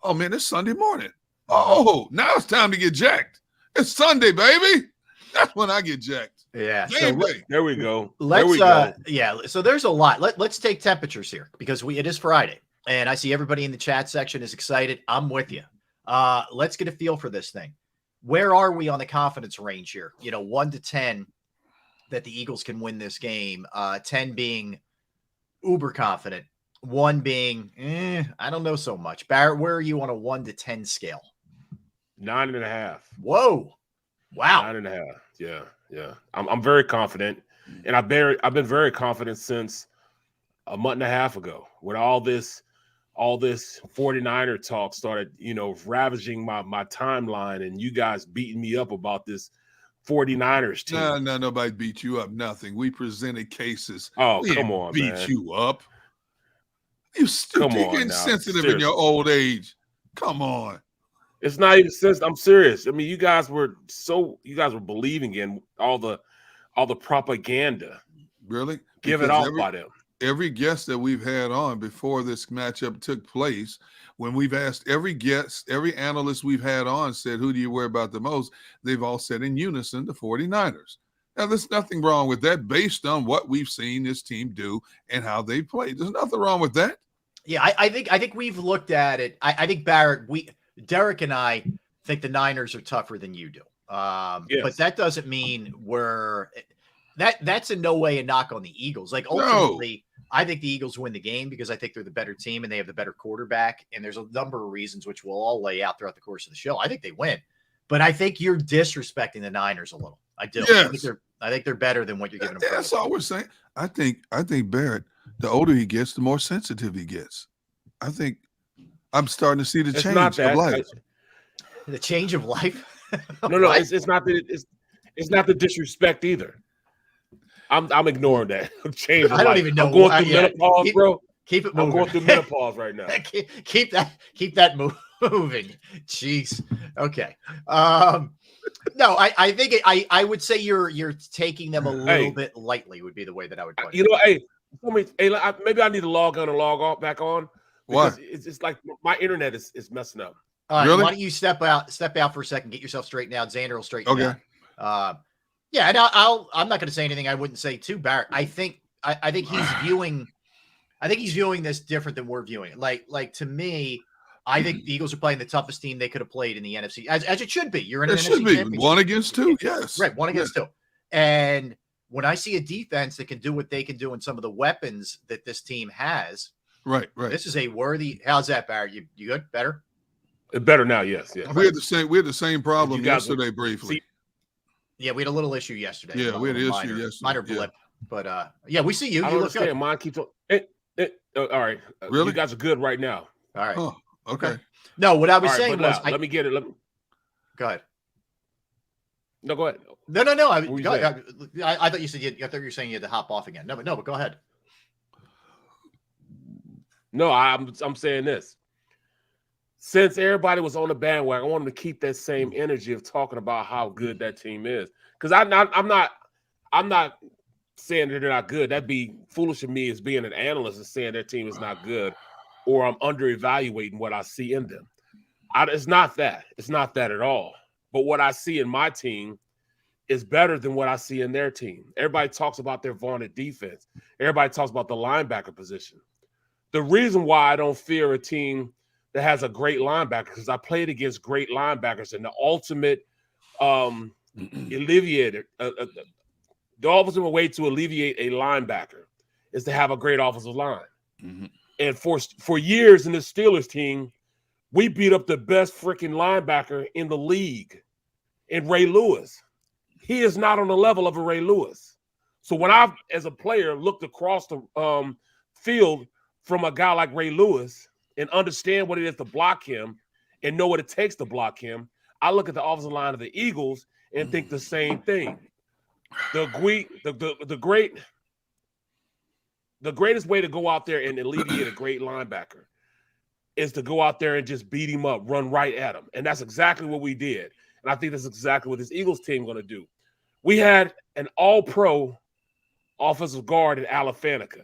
Oh, man, it's Sunday morning. Oh, now it's time to get jacked. It's Sunday, baby. That's when I get jacked. Yeah. So there we go. Yeah. So there's a lot. Let's take temperatures here because it is Friday, and I see everybody in the chat section is excited. I'm with you. Let's get a feel for this thing. Where are we on the confidence range here? 1 to 10 that the Eagles can win this game. 10 being uber confident, 1 being I don't know so much. Barrett, where are you on a 1 to 10 scale? 9.5. Whoa. Wow. 9.5. Yeah. I'm very confident, and I've been very confident since a month and a half ago when all this 49er talk started, ravaging my timeline, and you guys beating me up about this 49ers team. No, nobody beat you up. Nothing. We presented cases. Oh, we come on, beat man. you up. You getting sensitive in your old age. Come on. It's not even sense. I'm serious. I mean, you guys were believing in all the propaganda. Really? Give it off by them. Every guest that we've had on before this matchup took place, when we've asked every guest, every analyst we've had on said, who do you worry about the most? They've all said in unison, the 49ers. Now, there's nothing wrong with that based on what we've seen this team do and how they played. There's nothing wrong with that. Yeah, I think we've looked at it. I think Barrett, Derek and I think the Niners are tougher than you do. Yes. But that doesn't mean that's in no way a knock on the Eagles. Like ultimately, I think the Eagles win the game because I think they're the better team and they have the better quarterback. And there's a number of reasons which we'll all lay out throughout the course of the show. I think they win, but I think you're disrespecting the Niners a little. I do. Yes. I think they're better than what you're giving them. That's all we're saying. I think Barrett, the older he gets, the more sensitive he gets. I think I'm starting to see the change of life. The change of life? No, it's not the disrespect either. I'm ignoring that. Change of life. I don't even know. I'm going through menopause, bro. Keep it moving. I'm going through menopause right now. keep that moving. Jeez. Okay. No, I think I would say you're taking them a little bit lightly would be the way that I would put it. Maybe I need to log on and log off back on. Because it's like my internet is messing up. All right, really? Why don't you step out for a second, get yourself straightened out. Xander will straighten you out. Yeah, and I'm not going to say anything I wouldn't say to Barrett. I think he's viewing this different than we're viewing it. Like to me, I think the Eagles are playing the toughest team they could have played in the NFC, as it should be. You're in an NFC championship. 1 against 2, yes. Right, 1 against 2. And when I see a defense that can do what they can do and some of the weapons that this team has, right. This is a worthy. How's that, Barrett? You good? Better? Better now, yes. We had the same problem yesterday briefly. Yeah, we had a little issue yesterday. Yeah, we had an issue yesterday. Minor blip. But we see you. I you don't look good. understand. Mine keeps on. All right. Really? You guys are good right now. All right. Oh, okay. No, what I was saying was let me get it. Go ahead. No, go ahead. No. I thought you said I thought you were saying you had to hop off again. No, but go ahead. No, I'm saying this. Since everybody was on the bandwagon, I want them to keep that same energy of talking about how good that team is. Because I'm not saying that they're not good. That'd be foolish of me as being an analyst and saying their team is not good, or I'm under-evaluating what I see in them. It's not that. It's not that at all. But what I see in my team is better than what I see in their team. Everybody talks about their vaunted defense. Everybody talks about the linebacker position. The reason why I don't fear a team that has a great linebacker, because I played against great linebackers, and the ultimate alleviator, the ultimate way to alleviate a linebacker is to have a great offensive line. Mm-hmm. And for years in the Steelers team, we beat up the best freaking linebacker in the league in Ray Lewis. He is not on the level of a Ray Lewis. So when I, as a player, looked across the field from a guy like Ray Lewis and understand what it is to block him and know what it takes to block him, I look at the offensive line of the Eagles and think the same thing. The greatest way to go out there and alleviate a great linebacker is to go out there and just beat him up, run right at him. And that's exactly what we did. And I think that's exactly what this Eagles team is going to do. We had an all-pro offensive guard in Alafanica.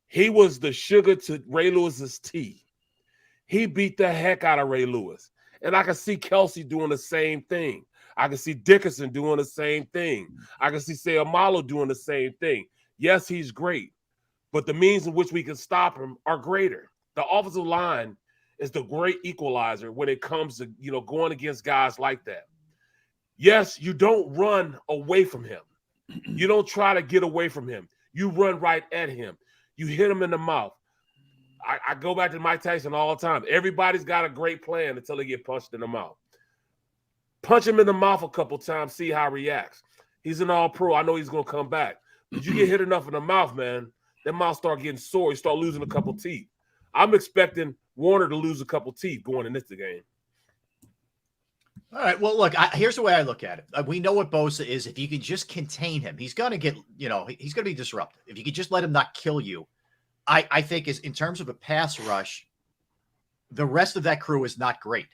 He was the sugar to Ray Lewis's tea. He beat the heck out of Ray Lewis. And I can see Kelsey doing the same thing. I can see Dickerson doing the same thing. I can see Seumalo doing the same thing. Yes, he's great, but the means in which we can stop him are greater. The offensive line is the great equalizer when it comes to, going against guys like that. Yes, you don't run away from him. You don't try to get away from him. You run right at him. You hit him in the mouth. I go back to Mike Tyson all the time. Everybody's got a great plan until they get punched in the mouth. Punch him in the mouth a couple times, see how he reacts. He's an all-pro. I know he's going to come back. But you get hit enough in the mouth, man, that mouth start getting sore. You start losing a couple teeth. I'm expecting Warner to lose a couple teeth going into this game. All right. Well, look, here's the way I look at it. We know what Bosa is. If you can just contain him, he's going to get, he's going to be disruptive. If you could just let him not kill you, I think is in terms of a pass rush, the rest of that crew is not great.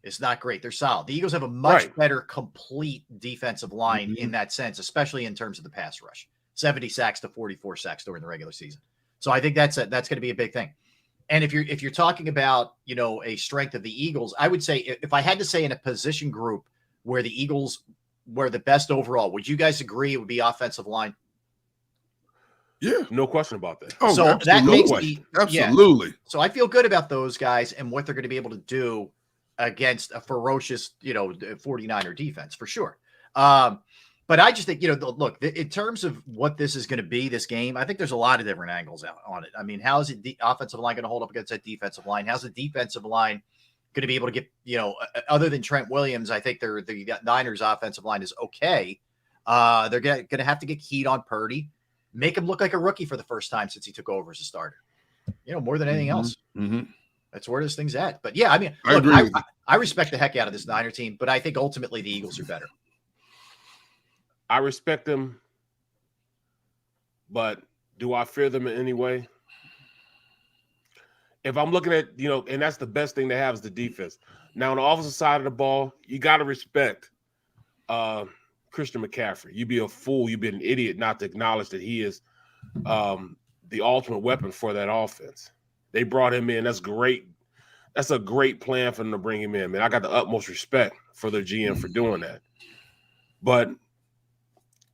It's not great. They're solid. The Eagles have a much better complete defensive line in that sense, especially in terms of the pass rush. 70 sacks to 44 sacks during the regular season. So I think that's going to be a big thing. And if you're talking about, a strength of the Eagles, I would say if I had to say in a position group where the Eagles were the best overall, would you guys agree it would be offensive line? Yeah. No question about that. Oh, so that makes me absolutely. Yeah. So I feel good about those guys and what they're going to be able to do against a ferocious, 49er defense for sure. But I just think, look, in terms of what this is going to be, this game, I think there's a lot of different angles out on it. I mean, how is the offensive line going to hold up against that defensive line? How's the defensive line going to be able to get, other than Trent Williams, I think the Niners offensive line is okay. They're going to have to get heat on Purdy, make him look like a rookie for the first time since he took over as a starter, more than anything else. Mm-hmm. That's where this thing's at. But yeah, I mean, I agree. I respect the heck out of this Niner team, but I think ultimately the Eagles are better. I respect them, but do I fear them in any way? If I'm looking at, and that's the best thing they have is the defense. Now, on the offensive side of the ball, you got to respect Christian McCaffrey. You'd be a fool, you'd be an idiot not to acknowledge that he is the ultimate weapon for that offense. They brought him in. That's great. That's a great plan for them to bring him in, man. I got the utmost respect for their GM for doing that. But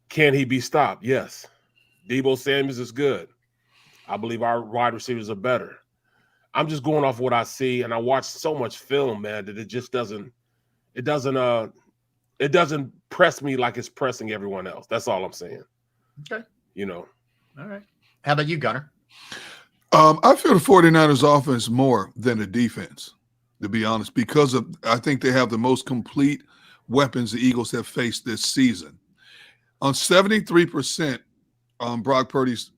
can he be stopped? Yes. Deebo Samuels is good. I believe our wide receivers are better. I'm just going off what I see, and I watch so much film, man, that it just doesn't press me like it's pressing everyone else. That's all I'm saying. Okay. All right. How about you, Gunner? I feel the 49ers offense more than the defense, to be honest, because I think they have the most complete weapons the Eagles have faced this season. On 73% on Brock Purdy's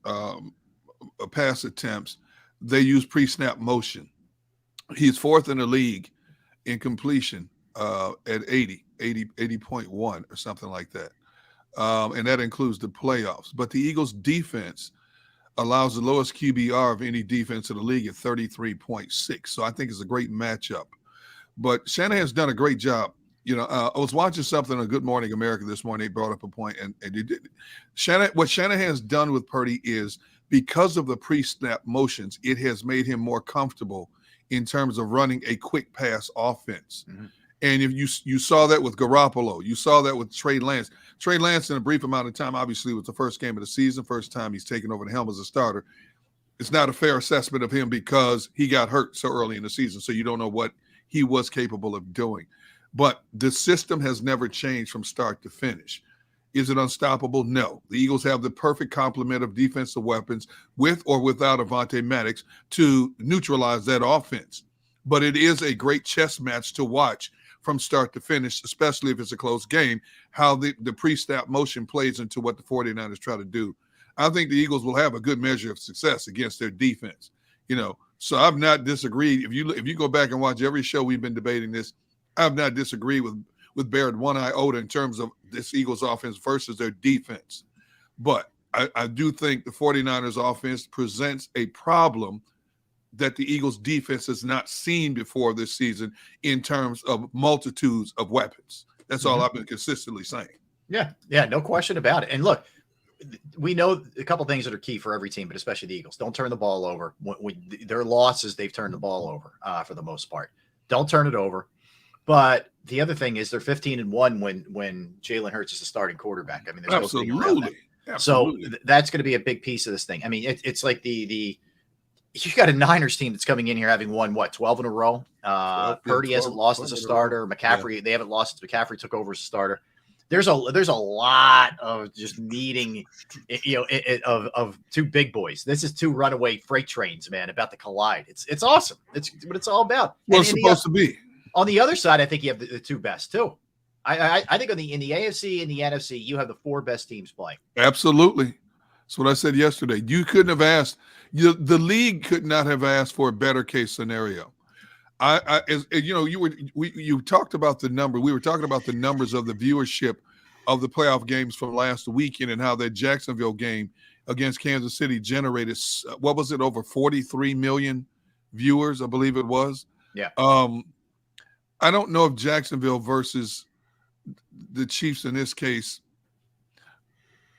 pass attempts, they use pre-snap motion. He's fourth in the league in completion at 80.1 or something like that. And that includes the playoffs. But the Eagles defense allows the lowest QBR of any defense in the league at 33.6. So I think it's a great matchup. But Shanahan's done a great job. I was watching something on Good Morning America this morning. They brought up a point, and they did. What Shanahan's done with Purdy is because of the pre-snap motions, it has made him more comfortable in terms of running a quick pass offense. Mm-hmm. And if you saw that with Garoppolo, you saw that with Trey Lance. Trey Lance, in a brief amount of time, obviously was the first game of the season, first time he's taken over the helm as a starter. It's not a fair assessment of him because he got hurt so early in the season, so you don't know what he was capable of doing. But the system has never changed from start to finish. Is it unstoppable? No. The Eagles have the perfect complement of defensive weapons with or without Avonte Maddox to neutralize that offense. But it is a great chess match to watch from start to finish, especially if it's a close game, how the pre-snap motion plays into what the 49ers try to do. I think the Eagles will have a good measure of success against their defense. So I've not disagreed. If you go back and watch every show we've been debating this, I've not disagreed with Barrett one iota in terms of this Eagles offense versus their defense. But I do think the 49ers offense presents a problem that the Eagles defense has not seen before this season in terms of multitudes of weapons. That's all I've been consistently saying. Yeah, no question about it. And look, we know a couple things that are key for every team, but especially the Eagles. Don't turn the ball over. When their losses, they've turned the ball over for the most part. Don't turn it over. But the other thing is they're 15-1 when Jalen Hurts is the starting quarterback. I mean, there's no getting around that. Absolutely. So that's going to be a big piece of this thing. I mean, it's like you got a Niners team that's coming in here having won 12 in a row. Purdy hasn't lost as a starter. McCaffrey, they haven't lost since McCaffrey took over as a starter. There's a lot of just needing, of two big boys. This is two runaway freight trains, man, about to collide. It's awesome. It's what it's all about. Well, it's supposed to be. On the other side, I think you have the two best too. I think in the AFC and the NFC, you have the four best teams playing. Absolutely. That's what I said yesterday. You couldn't have asked. The league could not have asked for a better case scenario. You talked about the number. We were talking about the numbers of the viewership of the playoff games from last weekend and how that Jacksonville game against Kansas City generated, what was it, over 43 million viewers, I believe it was. Yeah. I don't know if Jacksonville versus the Chiefs in this case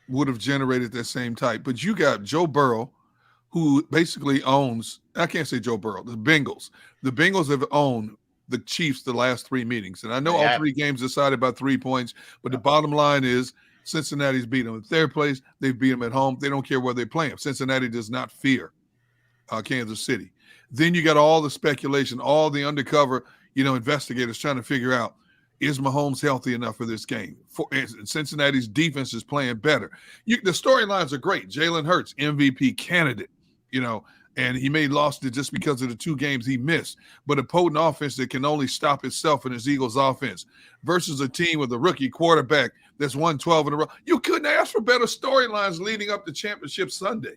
would have generated that same type. But you got Joe Burrow, who basically owns, I can't say Joe Burrow, the Bengals. The Bengals have owned the Chiefs the last three meetings. And I know all three games decided by 3 points, but the bottom line is Cincinnati's beat them in third place. They've beat them at home. They don't care where they play them. Cincinnati does not fear Kansas City. Then you got all the speculation, all the undercover, investigators trying to figure out, is Mahomes healthy enough for this game? Cincinnati's defense is playing better. The storylines are great. Jalen Hurts, MVP candidate, and he may have lost it just because of the two games he missed. But a potent offense that can only stop itself in his Eagles offense versus a team with a rookie quarterback that's won 12 in a row. You couldn't ask for better storylines leading up to Championship Sunday.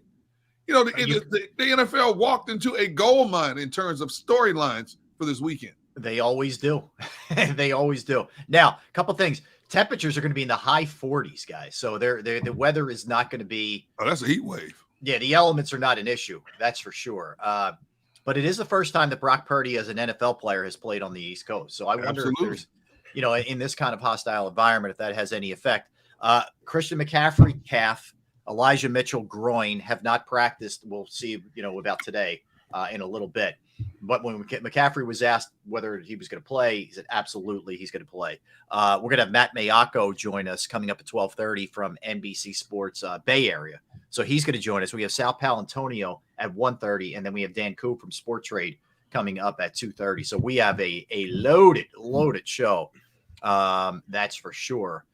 The NFL walked into a gold mine in terms of storylines for this weekend. They always do. They always do. Now, a couple things. Temperatures are going to be in the high 40s, guys. So the weather is not going to be. Oh, that's a heat wave. Yeah, the elements are not an issue. That's for sure. But it is the first time that Brock Purdy, as an NFL player, has played on the East Coast. So I wonder if there's, in this kind of hostile environment, if that has any effect. Christian McCaffrey, calf. Elijah Mitchell, groin, have not practiced. We'll see, about today in a little bit. But when McCaffrey was asked whether he was going to play, he said, absolutely, he's going to play. We're going to have Matt Mayako join us coming up at 12:30 from NBC Sports Bay Area. So he's going to join us. We have Sal Palantonio at 1:30, and then we have Dan Coop from Sport Trade coming up at 2:30. So we have a loaded show. That's for sure.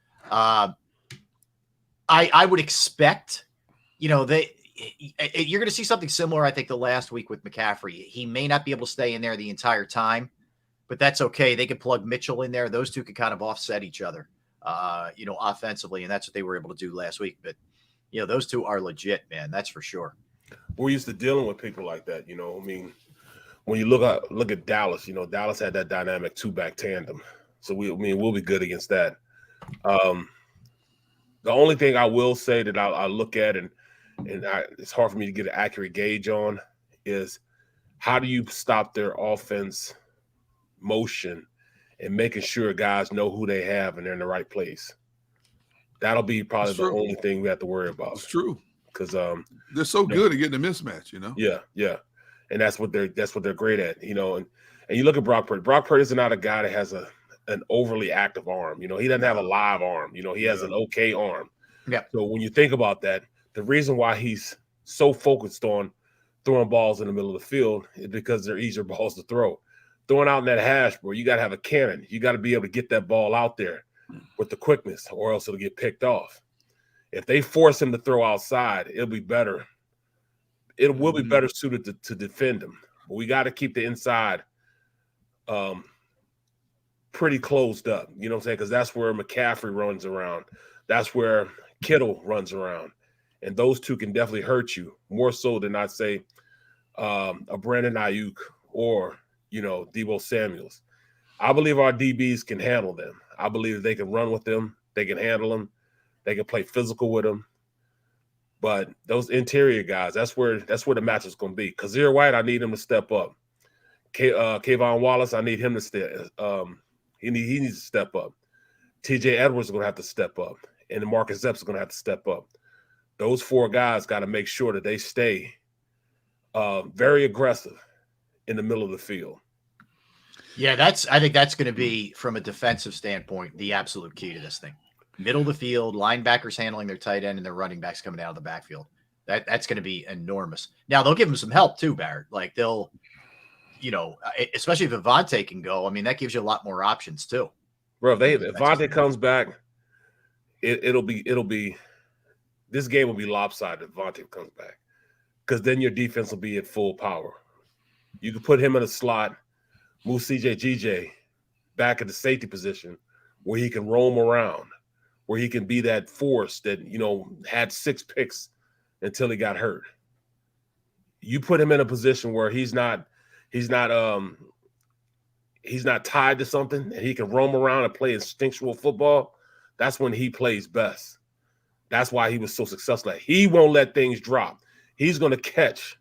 I would expect, you're going to see something similar, I think, the last week with McCaffrey. He may not be able to stay in there the entire time, but that's okay. They could plug Mitchell in there. Those two could kind of offset each other, offensively, and that's what they were able to do last week. But, those two are legit, man. That's for sure. We're used to dealing with people like that, when you look at Dallas, Dallas had that dynamic two-back tandem. So we'll be good against that. The only thing I will say that I look at and it's hard for me to get an accurate gauge on is how do you stop their offense motion and making sure guys know who they have and they're in the right place. That'll be probably the only thing we have to worry about. It's true. Because they're so good at getting a mismatch, Yeah. And that's what they're great at, and you look at Brock Purdy. Brock Purdy is not a guy that has an overly active arm. He doesn't have a live arm. He has an okay arm. Yeah. So when you think about that, the reason why he's so focused on throwing balls in the middle of the field is because they're easier balls to throw. Throwing out in that hash, bro, you got to have a cannon. You got to be able to get that ball out there with the quickness, or else it'll get picked off. If they force him to throw outside, it'll be better. It will be better suited to defend him. But we got to keep the inside pretty closed up. You know what I'm saying? Because that's where McCaffrey runs around. That's where Kittle runs around. And those two can definitely hurt you more so than I'd say a Brandon Ayuk or, Deebo Samuels. I believe our DBs can handle them. I believe they can run with them. They can handle them. They can play physical with them. But those interior guys, that's where the match is going to be. Kazir White, I need him to step up. Kayvon Wallace, I need him to step. He needs to step up. T.J. Edwards is going to have to step up, and Marcus Epps is going to have to step up. those 4 guys got to make sure that they stay very aggressive in the middle of the field. Yeah, I think that's going to be, from a defensive standpoint, the absolute key to this thing. Middle of the field, linebackers handling their tight end and their running backs coming out of the backfield. That's going to be enormous. Now, they'll give them some help too, Barrett. Like they'll, especially if Avonte can go. I mean, that gives you a lot more options too. Bro, if Avonte comes back, it'll be this game will be lopsided if Avonte comes back, because then your defense will be at full power. You can put him in a slot, move CJ back at the safety position where he can roam around, where he can be that force that, had 6 picks until he got hurt. You put him in a position where he's not tied to something and he can roam around and play instinctual football. That's when he plays best. That's why he was so successful. He won't let things drop. He's going to catch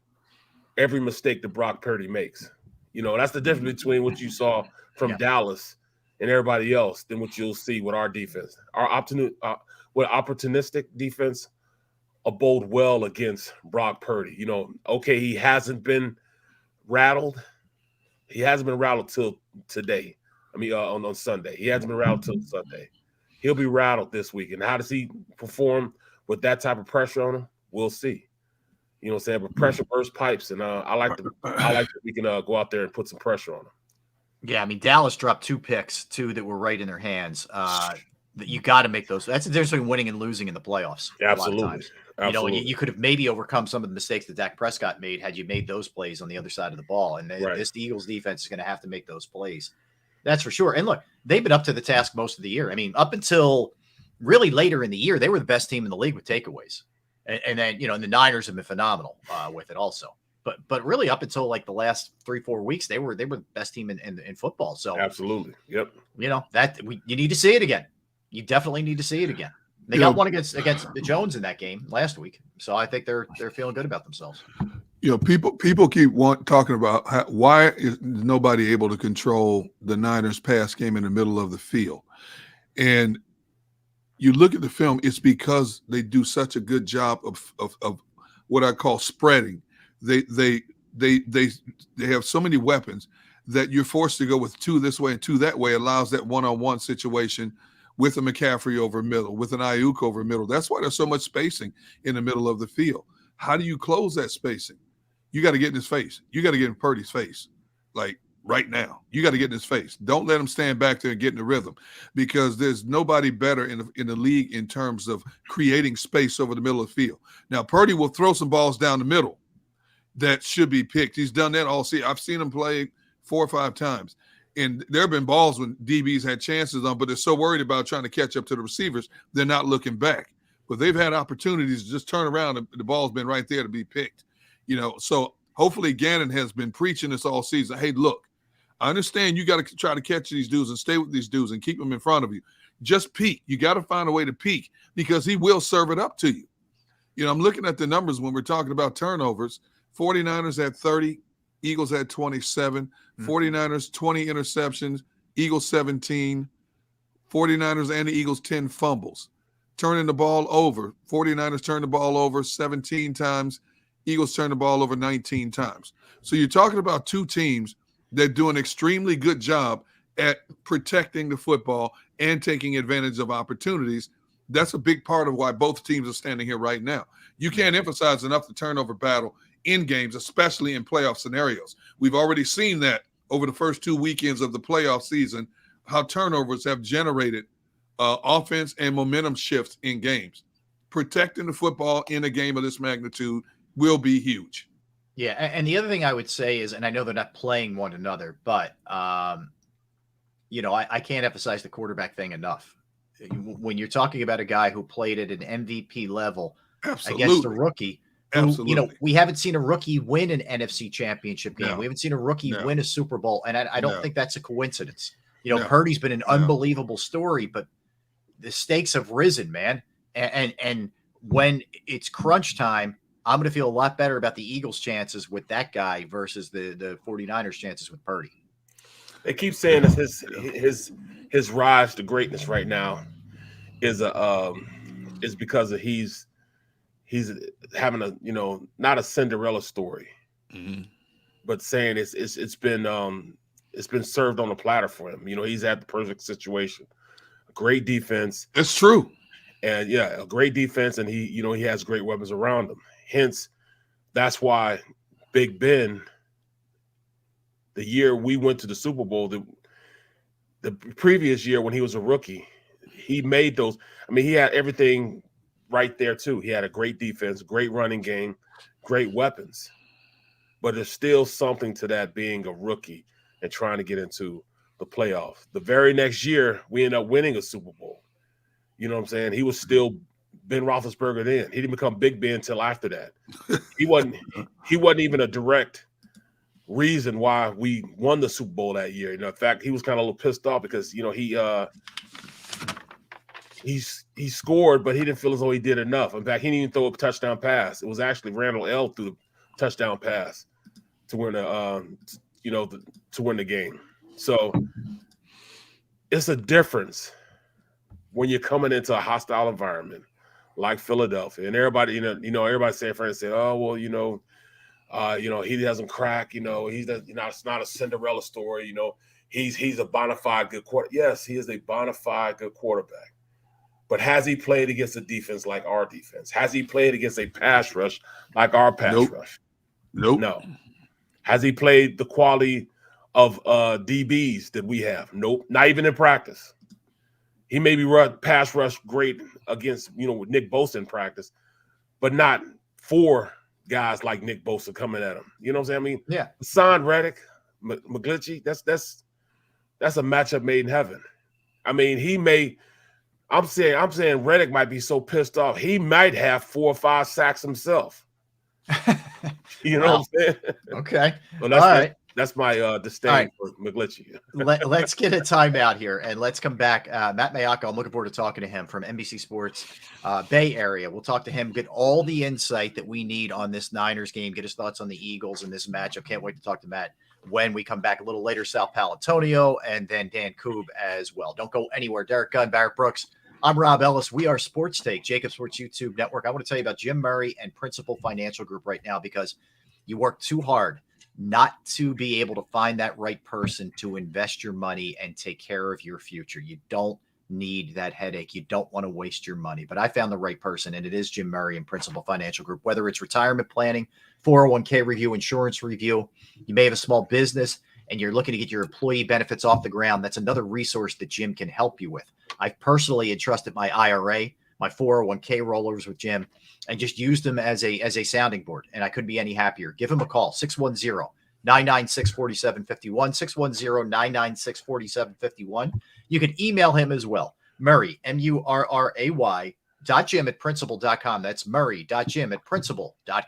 every mistake that Brock Purdy makes. That's the difference between what you saw from Dallas and everybody else than what you'll see with our defense. Our opportunistic defense abode well against Brock Purdy. Okay, he hasn't been rattled. He hasn't been rattled till today. On Sunday. He hasn't been rattled till Sunday. He'll be rattled this week. And how does he perform with that type of pressure on him? We'll see. You know what I'm saying? But pressure bursts pipes, and I like that we can go out there and put some pressure on him. Yeah, Dallas dropped 2 picks, 2 that were right in their hands. You got to make those. That's the difference between winning and losing in the playoffs. Absolutely. A lot of times. Absolutely. You could have maybe overcome some of the mistakes that Dak Prescott made had you made those plays on the other side of the ball. And this Eagles defense is going to have to make those plays. That's for sure. And look, they've been up to the task most of the year. Up until really later in the year, they were the best team in the league with takeaways. And then, and the Niners have been phenomenal with it also. But really up until like the last 3-4 weeks, they were the best team in football. So absolutely. Yep. You need to see it again. You definitely need to see it again. They got one against the Jones in that game last week. So I think they're feeling good about themselves. People keep talking about why is nobody able to control the Niners pass game in the middle of the field. And you look at the film, it's because they do such a good job of what I call spreading. They have so many weapons that you're forced to go with 2 this way and 2 that way. Allows that one-on-one situation with a McCaffrey over middle, with an Ayuk over middle. That's why there's so much spacing in the middle of the field. How do you close that spacing? You got to get in his face. You got to get in Purdy's face, like right now. You got to get in his face. Don't let him stand back there and get in the rhythm, because there's nobody better in the league in terms of creating space over the middle of the field. Now, Purdy will throw some balls down the middle that should be picked. He's done that all season. I've seen him play 4 or 5 times. And there have been balls when DBs had chances on, but they're so worried about trying to catch up to the receivers, they're not looking back. But they've had opportunities to just turn around, and the ball's been right there to be picked. So hopefully Gannon has been preaching this all season. Hey, look, I understand you got to try to catch these dudes and stay with these dudes and keep them in front of you. Just peek. You got to find a way to peek, because he will serve it up to you. I'm looking at the numbers when we're talking about turnovers. 49ers had 30. Eagles had 27. 49ers, 20 interceptions. Eagles, 17. 49ers and the Eagles, 10 fumbles. Turning the ball over. 49ers turned the ball over 17 times. Eagles turned the ball over 19 times. So you're talking about 2 teams that do an extremely good job at protecting the football and taking advantage of opportunities. That's a big part of why both teams are standing here right now. You can't emphasize enough the turnover battle in games, especially in playoff scenarios. We've already seen that over the first 2 weekends of the playoff season, how turnovers have generated offense and momentum shifts in games. Protecting the football in a game of this magnitude will be huge. Yeah, and the other thing I would say is, and I know they're not playing one another, but I can't emphasize the quarterback thing enough. When you're talking about a guy who played at an MVP level against a rookie, who, we haven't seen a rookie win an NFC championship game. No. We haven't seen a rookie win a Super Bowl, and I don't think that's a coincidence. No. Purdy's been an unbelievable story, but the stakes have risen, man. And when it's crunch time, I'm going to feel a lot better about the Eagles' chances with that guy versus the 49ers' chances with Purdy. They keep saying that his rise to greatness right now is because of he's he's having a, you know, not a Cinderella story, but saying it's been served on a platter for him. You know, he's had the perfect situation, a great defense. It's true. And yeah, a great defense, and he has great weapons around him. Hence, that's why Big Ben, the year we went to the Super Bowl, the previous year when he was a rookie, he made those. I mean, he had everything right there too. He had a great defense, great running game, great weapons. But there's still something to that being a rookie and trying to get into the playoffs. The very next year, we ended up winning a Super Bowl. You know what I'm saying? He was still Ben Roethlisberger then. He didn't become Big Ben until after that. He wasn't even a direct reason why we won the Super Bowl that year. You know, in fact, he was kind of a little pissed off because, you know, he scored, but he didn't feel as though he did enough. In fact, he didn't even throw a touchdown pass. It was actually Randall L. threw the touchdown pass to win to win the game. So it's a difference when you're coming into a hostile environment like Philadelphia, and everybody, everybody saying, friends say, oh, well, he doesn't crack, it's not a Cinderella story, he's a bona fide good quarterback. Yes, he is a bona fide good quarterback. But has he played against a defense like our defense? Has he played against a pass rush like our pass rush? Nope. No. Has he played the quality of DBs that we have? Nope. Not even in practice. He may be pass rush great against, with Nick Bosa in practice, but not 4 guys like Nick Bosa coming at him. You know what I'm saying? I mean, yeah. Hassan Reddick, McGlinchey, that's a matchup made in heaven. I mean, I'm saying Reddick might be so pissed off, he might have 4 or 5 sacks himself. You know what I'm saying? Okay. Well, all right. That's my disdain for McGlinchey. Let's get a timeout here, and let's come back. Matt Mayako, I'm looking forward to talking to him from NBC Sports Bay Area. We'll talk to him, get all the insight that we need on this Niners game, get his thoughts on the Eagles in this matchup. Can't wait to talk to Matt when we come back a little later. Sal Palantonio and then Dan Koob as well. Don't go anywhere. Derek Gunn, Barrett Brooks. I'm Rob Ellis. We are Sports Take, JAKIB Sports YouTube Network. I want to tell you about Jim Murray and Principal Financial Group right now because you work too hard not to be able to find that right person to invest your money and take care of your future. You don't need that headache. You don't want to waste your money. But I found the right person, and it is Jim Murray and Principal Financial Group. Whether it's retirement planning, 401k review, insurance review, you may have a small business and you're looking to get your employee benefits off the ground, that's another resource that Jim can help you with. I've personally entrusted my IRA, my 401k rollers with Jim, and just used them as a sounding board, and I couldn't be any happier. Give him a call, 610-996-4751, 610-996-4751. You can email him as well, Murray, MURRAY.Jim@principal.com. That's Murray.Jim@principal.com.